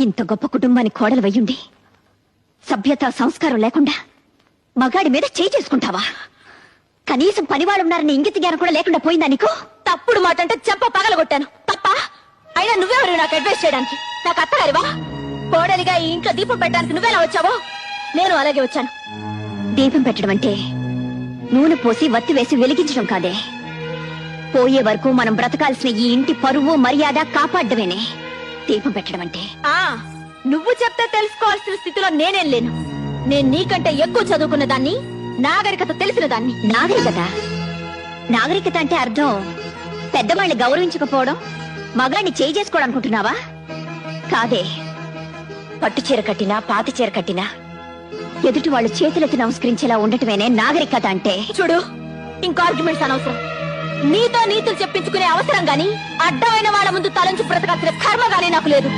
ఇంత గొప్ప కుటుంబానికి కోడలు వయ్యుండి సభ్యత సంస్కారం లేకుండా మగాడి మీద చేయి చేసుకుంటావా? కనీసం పనివాళ్ళున్నారని ఇంగిత జ్ఞానం కూడా లేకుండా పోయిందా నీకు? తప్పుడు మాట అంటే చెప్ప పగలగొట్టాను తప్ప. అయినా నువ్వెవరు నాకు అడ్వైస్ చేయడానికి? నాకు అత్తగారివా? కోడలిగా ఈ ఇంట్లో దీపం పెట్టడానికి నువ్వెలా వచ్చావో నేను అలాగే వచ్చాను. దీపం పెట్టడం అంటే నూనె పోసి వత్తి వేసి వెలిగించడం కాదే. పోయే వరకు మనం బ్రతకాల్సిన ఈ ఇంటి పరువు మర్యాద కాపాడమేనే దీపం పెట్టడం అంటే. నువ్వు చెప్తే తెలుసుకోవాల్సిన స్థితిలో నేనేం లేను. నేను నీకంటే ఎక్కువ చదువుకున్న దాన్ని, నాగరికత తెలిసిన దాన్ని. నాగరికత అంటే అర్థం పెద్దవాళ్ళని గౌరవించకపోవడం, మగాడిని చేయి చేసుకోవడం అనుకుంటున్నావా? కాదే. పట్టు చీర కట్టినా పాతి చీర కట్టినా ఎదుటి వాళ్ళు చేతులెత్తి నమస్కరించేలా ఉండటమేనే నాగరికత అంటే. చూడు, ఇంకో ఆర్గ్యుమెంట్స్ అనవసరం. నీతో నీతులు చెప్పించుకునే అవసరం గాని, అడ్డమైన వాళ్ళ ముందు తలంచి బ్రతకాల్సిన కర్మ గానీ నాకు లేదు.